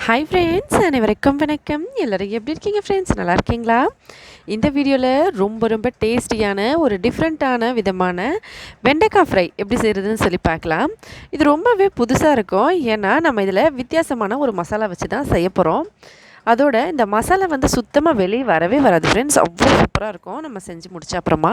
Hi friends, அனைவருக்கும் வணக்கம். எல்லோரும் எப்படி இருக்கீங்க ஃப்ரெண்ட்ஸ்? நல்லா இருக்கீங்களா? இந்த வீடியோவில் ரொம்ப ரொம்ப டேஸ்டியான ஒரு டிஃப்ரெண்ட்டான விதமான வெண்டைக்காய் ஃப்ரை எப்படி செய்கிறதுன்னு சொல்லி பார்க்கலாம். இது ரொம்பவே புதுசாக இருக்கும். ஏன்னா நம்ம இதில் வித்தியாசமான ஒரு மசாலா வச்சு தான் செய்ய போகிறோம். அதோட இந்த மசாலா வந்து சுத்தமாக வெளியே வரவே வராது ஃப்ரெண்ட்ஸ். அவ்வளோ சூப்பராக இருக்கும் நம்ம செஞ்சு முடிச்ச அப்புறமா.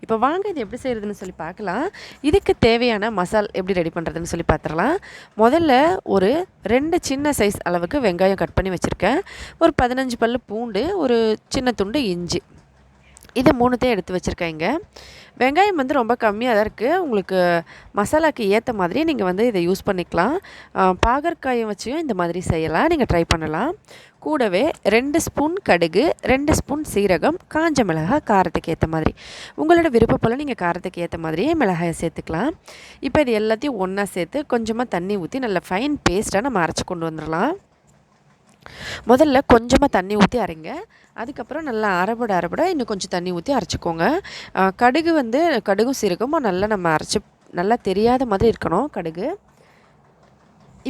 இப்போ வாங்க இது எப்படி செய்கிறதுன்னு சொல்லி பார்க்கலாம். இதுக்கு தேவையான மசால் எப்படி ரெடி பண்ணுறதுன்னு சொல்லி பார்த்துடலாம். முதல்ல ஒரு 2 சின்ன சைஸ் அளவுக்கு வெங்காயம் கட் பண்ணி வச்சுருக்கேன். ஒரு 15 பல்லு பூண்டு, ஒரு சின்ன துண்டு இஞ்சி, இதை 3த்தையும் எடுத்து வச்சுருக்கேங்க. வெங்காயம் வந்து ரொம்ப கம்மியாக தான் இருக்குது. உங்களுக்கு மசாலாக்கு ஏற்ற மாதிரி நீங்கள் வந்து இதை யூஸ் பண்ணிக்கலாம். பாகற்காயை வச்சியும் இந்த மாதிரி செய்யலாம், நீங்கள் ட்ரை பண்ணலாம். கூடவே 2 ஸ்பூன் கடுகு, 2 ஸ்பூன் சீரகம், காஞ்ச மிளகாய் காரத்துக்கு ஏற்ற மாதிரி. உங்களோட விருப்பப்போல் நீங்கள் காரத்துக்கு ஏற்ற மாதிரியே மிளகாயை சேர்த்துக்கலாம். இப்போ இது எல்லாத்தையும் ஒன்றா சேர்த்து கொஞ்சமாக தண்ணி ஊற்றி நல்ல ஃபைன் பேஸ்ட்டாக நம்ம அரைச்சி கொண்டு வந்துடலாம். முதல்ல கொஞ்சமாக தண்ணி ஊற்றி அரைங்க. அதுக்கப்புறம் நல்லா அரைபட இன்னும் கொஞ்சம் தண்ணி ஊற்றி அரைச்சிக்கோங்க. கடுகும் சீரகமும் நல்லா நம்ம நல்லா தெரியாத மாதிரி இருக்கணும் கடுகு.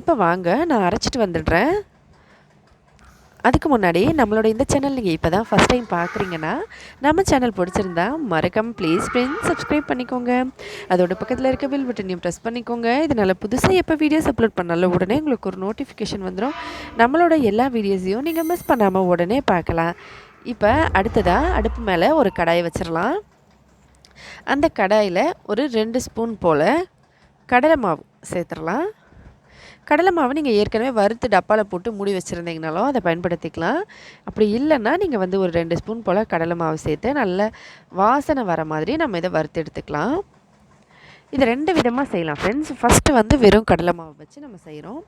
இப்போ வாங்க நான் அரைச்சிட்டு வந்துடுறேன். அதுக்கு முன்னாடி நம்மளோட இந்த சேனல் நீங்கள் இப்போ தான் ஃபஸ்ட் டைம் பார்க்குறீங்கன்னா, நம்ம சேனல் பிடிச்சிருந்தா மறக்காம ப்ளீஸ் ஃப்ரெண்ட்ஸ் சப்ஸ்கிரைப் பண்ணிக்கோங்க. அதோட பக்கத்தில் இருக்க பெல் பட்டனையும் ப்ரெஸ் பண்ணிக்கோங்க. இதனால் புதுசாக எப்போ வீடியோஸ் அப்லோட் பண்ணாலும் உடனே உங்களுக்கு ஒரு நோட்டிஃபிகேஷன் வந்துடும். நம்மளோட எல்லா வீடியோஸையும் நீங்கள் மிஸ் பண்ணாமல் உடனே பார்க்கலாம். இப்போ அடுத்ததாக அடுப்பு மேலே ஒரு கடாயை வச்சிடலாம். அந்த கடாயில் ஒரு 2 ஸ்பூன் போல் கடலை மாவு சேர்த்துடலாம். கடலை மாவு நீங்கள் ஏற்கனவே வறுத்து டப்பாவில் போட்டு மூடி வச்சுருந்தீங்கனாலும் அதை பயன்படுத்திக்கலாம். அப்படி இல்லைன்னா நீங்கள் வந்து ஒரு 2 ஸ்பூன் போல் கடலை மாவு சேர்த்து நல்ல வாசனை வர மாதிரி நம்ம இதை வறுத்து எடுத்துக்கலாம். இது 2 விதமாக செய்யலாம் ஃப்ரெண்ட்ஸ். ஃபஸ்ட்டு வந்து வெறும் கடலை மாவு வச்சு நம்ம செய்கிறோம்.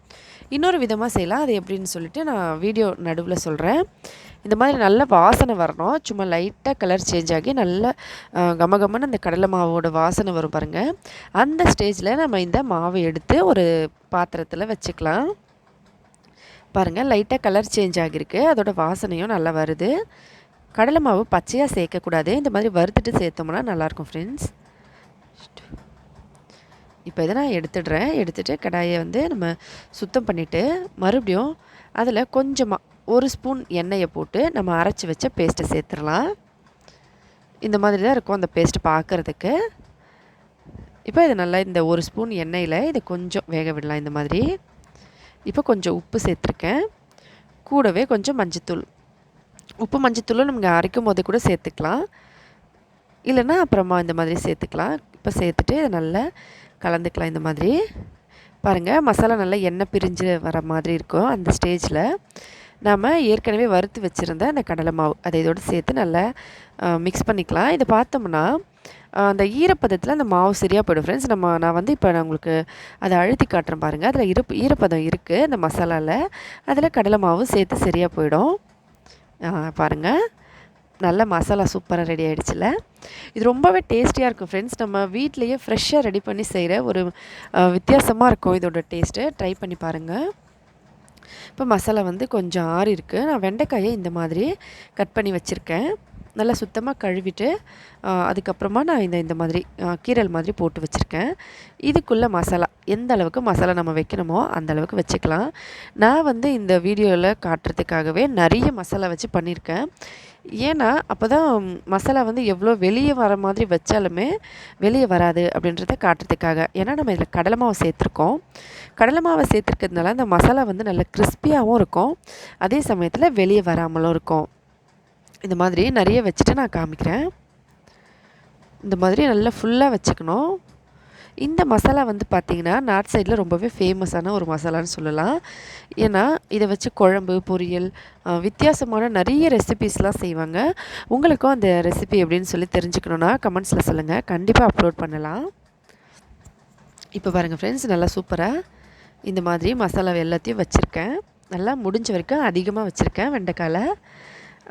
இன்னொரு விதமாக செய்யலாம், அது எப்படின்னு சொல்லிட்டு நான் வீடியோ நடுவில் சொல்கிறேன். இந்த மாதிரி நல்ல வாசனை வரணும். சும்மா லைட்டாக கலர் சேஞ்ச் ஆகி நல்ல கமகமன்னு அந்த கடலை மாவோட வாசனை வரும் பாருங்கள். அந்த ஸ்டேஜில் நம்ம இந்த மாவை எடுத்து ஒரு பாத்திரத்தில் வச்சுக்கலாம். பாருங்கள், லைட்டாக கலர் சேஞ்ச் ஆகிருக்கு. அதோட வாசனையும் நல்லா வருது. கடலை மாவு பச்சையாக சேர்க்கக்கூடாது. இந்த மாதிரி வறுத்துட்டு சேர்த்தோம்னா நல்லாயிருக்கும் ஃப்ரெண்ட்ஸ். இப்போ இதை நான் எடுத்துகிட்டு கடாயை வந்து நம்ம சுத்தம் பண்ணிவிட்டு மறுபடியும் அதில் கொஞ்சமாக 1 ஸ்பூன் எண்ணெயை போட்டு நம்ம அரைச்சி வச்ச பேஸ்ட்டை சேர்த்துடலாம். இந்த மாதிரி தான் இருக்கும் அந்த பேஸ்ட்டு பார்க்குறதுக்கு. இப்போ இது நல்லா இந்த 1 ஸ்பூன் எண்ணெயில் இதை கொஞ்சம் வேக விடலாம் இந்த மாதிரி. இப்போ கொஞ்சம் உப்பு சேர்த்துருக்கேன். கூடவே கொஞ்சம் மஞ்சத்தூள். உப்பு மஞ்சத்தூளும் நம்ம அரைக்கும் போது கூட சேர்த்துக்கலாம், இல்லைன்னா அப்புறமா இந்த மாதிரி சேர்த்துக்கலாம். இப்போ சேர்த்துட்டு இதை நல்லா கலந்துக்கலாம் இந்த மாதிரி. பாருங்கள், மசாலா நல்லா எண்ணெய் பிரிஞ்சு வர மாதிரி இருக்கும். அந்த ஸ்டேஜில் நாம் ஏற்கனவே வறுத்து வச்சுருந்த அந்த கடலை மாவு அதை இதோடு சேர்த்து நல்லா மிக்ஸ் பண்ணிக்கலாம். இதை பார்த்தோம்னா அந்த ஈரப்பதத்தில் அந்த மாவு சரியாக போய்டும் ஃப்ரெண்ட்ஸ். நான் வந்து இப்போ நான் உங்களுக்கு அதை அழுத்தி காட்டுறேன் பாருங்கள். அதில் ஈரப்பதம் இருக்குது அந்த மசாலாவில். அதில் கடலை மாவு சேர்த்து சரியாக போயிடும். பாருங்கள், நல்ல மசாலா சூப்பராக ரெடி ஆகிடுச்சுல. இது ரொம்பவே டேஸ்டியாக இருக்கும் ஃப்ரெண்ட்ஸ். நம்ம வீட்டிலையே ஃப்ரெஷ்ஷாக ரெடி பண்ணி செய்கிற ஒரு வித்தியாசமாக இருக்கும் இதோட டேஸ்ட்டு. ட்ரை பண்ணி பாருங்கள். இப்போ மசாலா வந்து கொஞ்சம் ஆறி இருக்குது. நான் வெண்டைக்காயை இந்த மாதிரி கட் பண்ணி வச்சுருக்கேன். நல்லா சுத்தமாக கழுவிட்டு அதுக்கப்புறமா நான் இந்த மாதிரி கீரல் மாதிரி போட்டு வச்சுருக்கேன். இதுக்குள்ளே மசாலா எந்த அளவுக்கு மசாலா நம்ம வைக்கணுமோ அந்த அளவுக்கு வச்சுக்கலாம். நான் வந்து இந்த வீடியோவில் காட்டுறதுக்காகவே நிறைய மசாலா வச்சு பண்ணியிருக்கேன். ஏன்னா அப்போ தான் மசாலா வந்து எவ்வளோ வெளியே வர மாதிரி வச்சாலுமே வெளியே வராது அப்படின்றத காட்டுறதுக்காக. ஏன்னா நம்ம இதில் கடலை மாவு சேர்த்துருக்கோம். கடலை மாவை சேர்த்துருக்கிறதுனால அந்த மசாலா வந்து நல்ல கிறிஸ்பியாகவும் இருக்கும், அதே சமயத்தில் வெளியே வராமலும் இருக்கும். இந்த மாதிரி நிறைய வச்சுட்டு நான் காமிக்கிறேன். இந்த மாதிரி நல்லா ஃபுல்லாக வச்சுக்கணும். இந்த மசாலா வந்து பார்த்திங்கன்னா நார்த் சைடில் ரொம்பவே ஃபேமஸான ஒரு மசாலான்னு சொல்லலாம். ஏன்னா இதை வச்சு குழம்பு, பொரியல், வித்தியாசமான நிறைய ரெசிபீஸ்லாம் செய்வாங்க. உங்களுக்கும் அந்த ரெசிபி எப்படின்னு சொல்லி தெரிஞ்சுக்கணுன்னா கமெண்ட்ஸில் சொல்லுங்கள், கண்டிப்பாக அப்லோட் பண்ணலாம். இப்போ பாருங்கள் ஃப்ரெண்ட்ஸ், நல்லா சூப்பராக இந்த மாதிரி மசாலாவை எல்லாத்தையும் வச்சுருக்கேன். நல்லா முடிஞ்ச வரைக்கும் அதிகமாக வச்சுருக்கேன். வெண்டைக்காயில்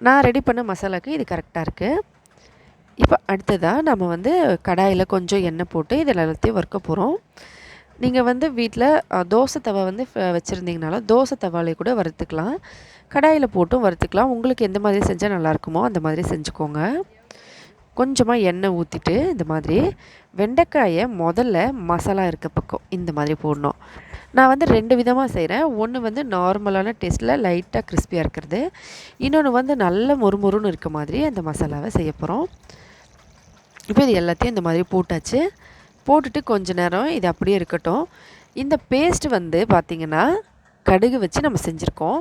நான் ரெடி பண்ண மசாலாவுக்கு இது கரெக்டாக இருக்குது. இப்போ அடுத்ததாக நம்ம வந்து கடாயில் கொஞ்சம் எண்ணெய் போட்டு இதில் எல்லாத்தையும் வறுக்க போகிறோம். நீங்கள் வந்து வீட்டில் தோசை தவா வந்து வச்சுருந்தீங்கனாலும் தோசை தவாலே கூட வறுத்துக்கலாம், கடாயில் போட்டும் வறுத்துக்கலாம். உங்களுக்கு எந்த மாதிரி செஞ்சால் நல்லாயிருக்குமோ அந்த மாதிரி செஞ்சுக்கோங்க. கொஞ்சமாக எண்ணெய் ஊற்றிட்டு இந்த மாதிரி வெண்டைக்காயை முதல்ல மசாலா இருக்க பக்கம் இந்த மாதிரி போடணும். நான் வந்து 2 விதமாக செய்கிறேன். ஒன்று வந்து நார்மலான டேஸ்ட்டில் லைட்டாக கிறிஸ்பியாக இருக்கிறது, இன்னொன்று வந்து நல்ல மொறுமொறுன்னு இருக்க மாதிரி அந்த மசாலாவை செய்ய போகிறோம். இப்போ இது எல்லாத்தையும் இந்த மாதிரி போட்டாச்சு. போட்டுட்டு கொஞ்ச நேரம் இது அப்படியே இருக்கட்டும். இந்த பேஸ்ட் வந்து பார்த்திங்கன்னா கடுகு வச்சு நம்ம செஞ்சுருக்கோம்.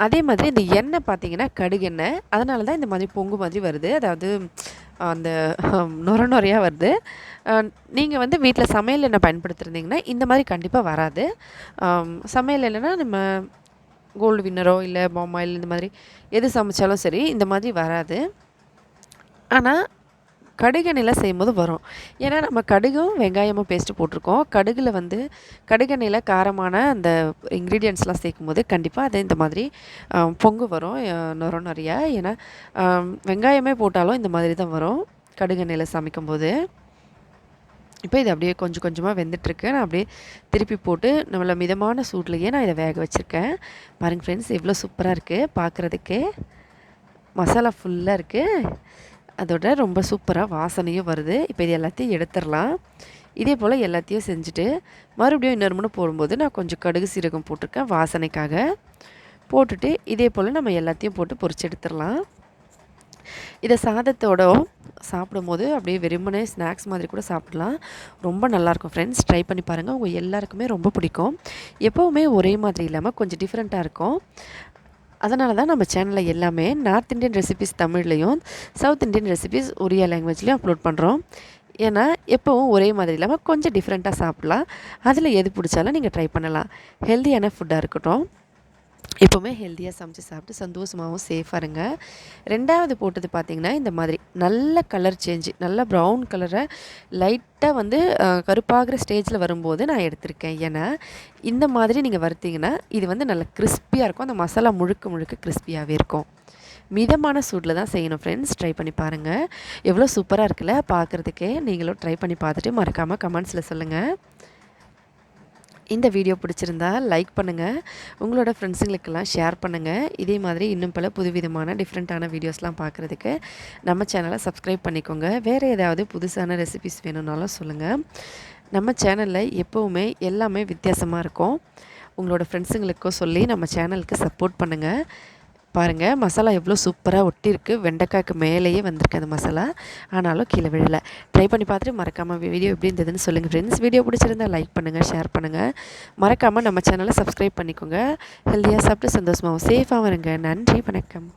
அதே மாதிரி இந்த எண்ணெய் பார்த்திங்கன்னா கடுகு எண்ணெய், அதனால தான் இந்த மாதிரி பொங்கு மாதிரி வருது. அதாவது அந்த நுரையா வருது. நீங்கள் வந்து வீட்டில் சமையல் எண்ணெய் பயன்படுத்திருந்தீங்கன்னா இந்த மாதிரி கண்டிப்பாக வராது. சமையல் எண்ணெய்னா நம்ம கோல்டு வின்னரோ இல்லை பாம் ஆயில் இந்த மாதிரி எது சமைச்சாலும் சரி இந்த மாதிரி வராது. ஆனால் கடுகெண்ணெயில் செய்யும்போது வரும். ஏன்னா நம்ம கடுகும் வெங்காயமும் பேஸ்ட்டு போட்டிருக்கோம். கடுகில் வந்து கடுகெண்ணெயில் காரமான அந்த இன்க்ரீடியன்ட்ஸ்லாம் சேர்க்கும்போது கண்டிப்பாக அது இந்த மாதிரி பொங்கு வரும் நிறையா. ஏன்னா வெங்காயமே போட்டாலும் இந்த மாதிரி தான் வரும் கடுகெண்ணெயில் சமைக்கும்போது. இப்போ இது அப்படியே கொஞ்சம் கொஞ்சமாக வெந்துட்டுருக்கு. நான் அப்படியே திருப்பி போட்டு நம்மள மிதமான சூட்லேயே நான் இதை வேக வச்சுருக்கேன். பாருங்கள் ஃப்ரெண்ட்ஸ், எவ்வளோ சூப்பராக இருக்குது பார்க்குறதுக்கே. மசாலா ஃபுல்லாக இருக்குது, அதோட ரொம்ப சூப்பராக வாசனையும் வருது. இப்போ இது எல்லாத்தையும் எடுத்துடலாம். இதே போல் எல்லாத்தையும் செஞ்சுட்டு மறுபடியும் இன்னொரு முறை போடும்போது நான் கொஞ்சம் கடுகு சீரகம் போட்டிருக்கேன் வாசனைக்காக. போட்டுட்டு இதே போல் நம்ம எல்லாத்தையும் போட்டு பொரிச்சு எடுத்துடலாம். இதை சாதத்தோட சாப்பிடும்போது அப்படியே வெறுமனே ஸ்நாக்ஸ் மாதிரி கூட சாப்பிடலாம். ரொம்ப நல்லாயிருக்கும் ஃப்ரெண்ட்ஸ், ட்ரை பண்ணி பாருங்கள். உங்கள் எல்லாருக்குமே ரொம்ப பிடிக்கும். எப்போவுமே ஒரே மாதிரி இல்லாமல் கொஞ்சம் டிஃப்ரெண்ட்டாக இருக்கும். அதனால தான் நம்ம சேனலில் எல்லாமே நார்த் இந்தியன் ரெசிபீஸ் தமிழ்லையும், சவுத் இந்தியன் ரெசிபீஸ் ஒரியா லாங்குவேஜ்லேயும் அப்லோட் பண்ணுறோம். ஏன்னா எப்போவும் ஒரே மாதிரி இல்லாமல் கொஞ்சம் டிஃப்ரெண்ட்டாக சாப்பிட்லாம். அதில் எது பிடிச்சாலும் நீங்கள் ட்ரை பண்ணலாம். ஹெல்த்தியான ஃபுட்டாக இருக்கட்டும். எப்போவுமே ஹெல்த்தியாக சமைச்சு சாப்பிட்டு சந்தோஷமாகவும் சேஃபாக இருங்க. 2வது போட்டது பார்த்திங்கன்னா இந்த மாதிரி நல்ல கலர் சேஞ்சு, நல்ல ப்ரௌன் கலரை லைட்டாக வந்து கருப்பாகிற ஸ்டேஜில் வரும்போது நான் எடுத்திருக்கேன். ஏன்னா இந்த மாதிரி நீங்கள் வறுத்திங்கன்னா இது வந்து நல்ல கிறிஸ்பியாக இருக்கும். அந்த மசாலா முழுக்க முழுக்க கிறிஸ்பியாகவே இருக்கும். மிதமான சூட்டில் தான் செய்யணும் ஃப்ரெண்ட்ஸ், ட்ரை பண்ணி பாருங்கள். எவ்வளோ சூப்பராக இருக்குல்ல பார்க்குறதுக்கே. நீங்களும் ட்ரை பண்ணி பார்த்துட்டு மறக்காமல் கமெண்ட்ஸில் சொல்லுங்கள். இந்த வீடியோ பிடிச்சிருந்தா லைக் பண்ணுங்கள், உங்களோட ஃப்ரெண்ட்ஸுங்களுக்கெல்லாம் ஷேர் பண்ணுங்கள். இதே மாதிரி இன்னும் பல புதுவிதமான டிஃப்ரெண்ட்டான வீடியோஸ்லாம் பார்க்குறதுக்கு நம்ம சேனலை சப்ஸ்கிரைப் பண்ணிக்கோங்க. வேறு ஏதாவது புதுசான ரெசிபிஸ் வேணும்னாலும் சொல்லுங்கள். நம்ம சேனலில் எப்போவுமே எல்லாமே வித்தியாசமாக இருக்கும். உங்களோட ஃப்ரெண்ட்ஸுங்களுக்கும் சொல்லி நம்ம சேனலுக்கு சப்போர்ட் பண்ணுங்கள். பாருங்கள், மசாலா எவ்வளோ சூப்பராக ஒட்டியிருக்கு. வெண்டைக்காய்க்கு மேலேயே வந்திருக்கு அந்த மசாலா, ஆனாலும் கீழே விழலை. ட்ரை பண்ணி பார்த்துட்டு மறக்காமல் வீடியோ எப்படி இருந்ததுன்னு சொல்லுங்கள் ஃப்ரெண்ட்ஸ். வீடியோ பிடிச்சிருந்தால் லைக் பண்ணுங்கள், ஷேர் பண்ணுங்கள். மறக்காமல் நம்ம சேனலை சப்ஸ்கிரைப் பண்ணிக்கோங்க. ஹெல்த்தியாக சாப்பிட்டு சந்தோஷமாகவும் சேஃபாகவும் இருங்க. நன்றி, வணக்கம்.